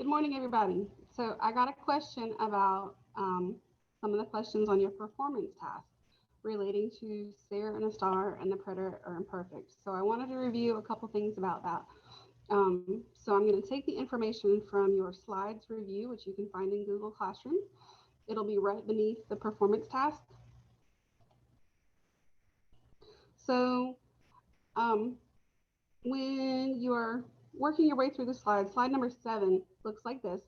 Good morning, everybody. So I got a question about some of the questions on your performance task relating to stare and a star and the preterite or imperfect. So I wanted to review a couple things about that. So I'm going to take the information from your slides review, which you can find in Google Classroom. It'll be right beneath the performance task. So when you're working your way through the slides, slide number 7 looks like this.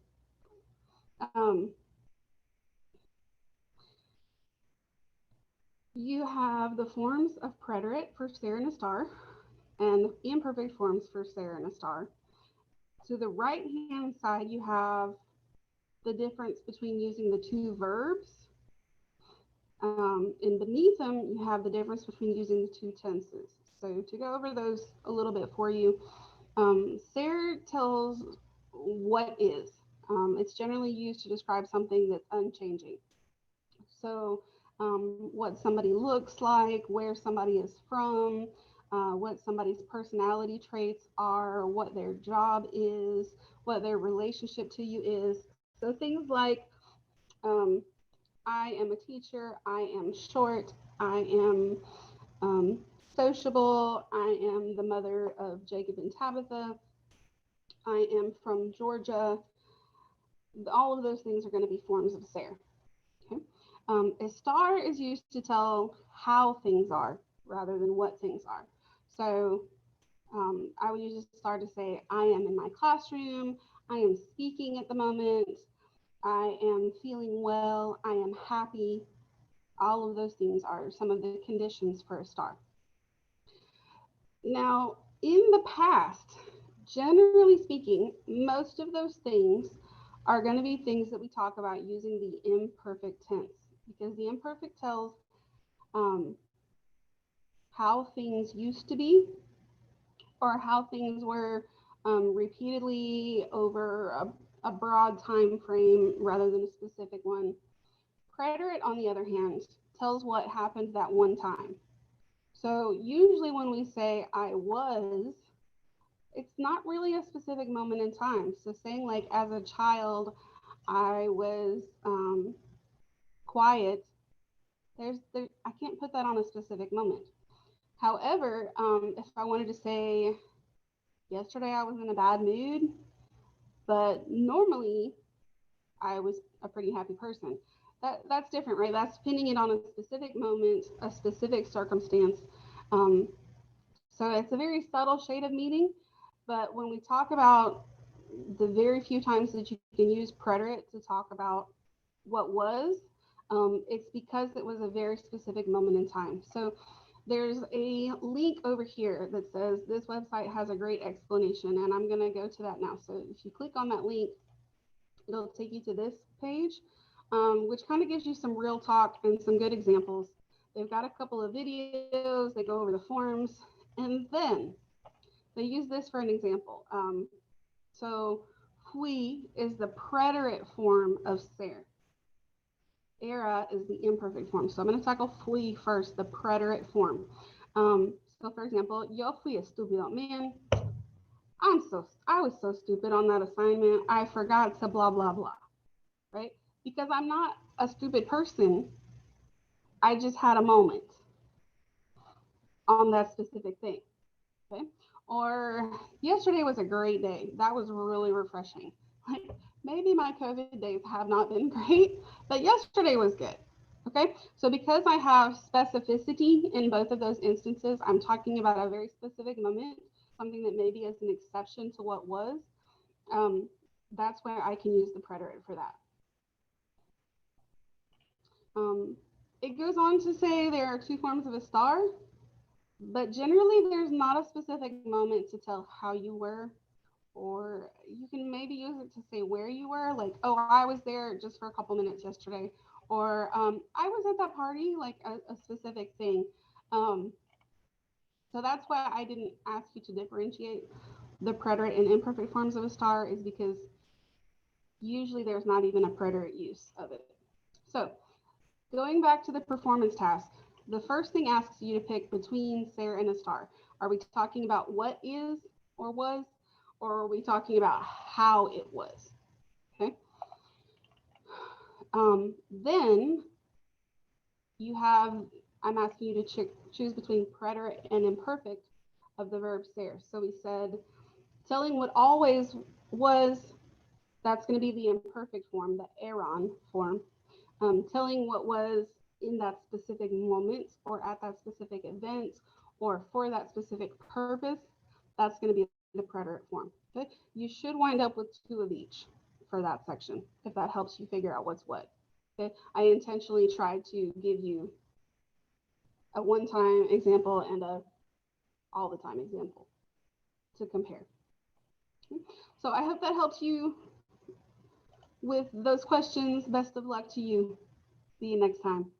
You have the forms of preterite for stare and a star and the imperfect forms for stare and a star. To the right-hand side, you have the difference between using the two verbs. And beneath them, you have the difference between using the two tenses. So to go over those a little bit for you, stare tells what is. It's generally used to describe something that's unchanging. So what somebody looks like, where somebody is from, what somebody's personality traits are, what their job is, what their relationship to you is. So things like, I am a teacher, I am short, I am sociable, I am the mother of Jacob and Tabitha, I am from Georgia. All of those things are going to be forms of stare. Okay? A star is used to tell how things are rather than what things are. So I would use a star to say, I am in my classroom, I am speaking at the moment, I am feeling well, I am happy. All of those things are some of the conditions for a star. Now, in the past, generally speaking, most of those things are going to be things that we talk about using the imperfect tense, because the imperfect tells how things used to be or how things were repeatedly over a broad time frame rather than a specific one. Preterite, on the other hand, tells what happened that one time. So usually when we say I was, it's not really a specific moment in time. So saying like as a child, I was quiet, I can't put that on a specific moment. However, if I wanted to say yesterday I was in a bad mood, but normally I was a pretty happy person. That's different, right? That's pinning it on a specific moment, a specific circumstance. So it's a very subtle shade of meaning, but when we talk about the very few times that you can use preterite to talk about what was, it's because it was a very specific moment in time. So there's a link over here that says this website has a great explanation, and I'm going to go to that now. So if you click on that link, it'll take you to this page, which kind of gives you some real talk and some good examples. They've got a couple of videos, they go over the forms, and then they use this for an example. So fui is the preterite form of ser. Era is the imperfect form. So I'm going to tackle fui first, the preterite form. So for example, yo fui estúpido. Man, I was so stupid on that assignment. I forgot to blah, blah, blah, right? Because I'm not a stupid person. I just had a moment on that specific thing, okay? Or yesterday was a great day. That was really refreshing. Like maybe my COVID days have not been great, but yesterday was good. Okay, so because I have specificity in both of those instances, I'm talking about a very specific moment, something that maybe is an exception to what was. That's where I can use the preterite for that. It goes on to say there are two forms of a star, but generally there's not a specific moment to tell how you were, or you can maybe use it to say where you were, like, oh, I was there just for a couple minutes yesterday, or I was at that party, like a specific thing. So that's why I didn't ask you to differentiate the preterite and imperfect forms of a star, is because usually there's not even a preterite use of it. So going back to the performance task, the first thing asks you to pick between ser and a star. Are we talking about what is or was, or are we talking about how it was? Okay. Then you have, I'm asking you to choose between preterite and imperfect of the verbs there. So we said telling what always was, that's going to be the imperfect form, the eran form. Telling what was in that specific moment or at that specific event or for that specific purpose, that's going to be the preterite form. Okay? You should wind up with 2 of each for that section, if that helps you figure out what's what. Okay? I intentionally tried to give you a one-time example and a all-the-time example to compare. Okay? So I hope that helps you with those questions. Best of luck to you. See you next time.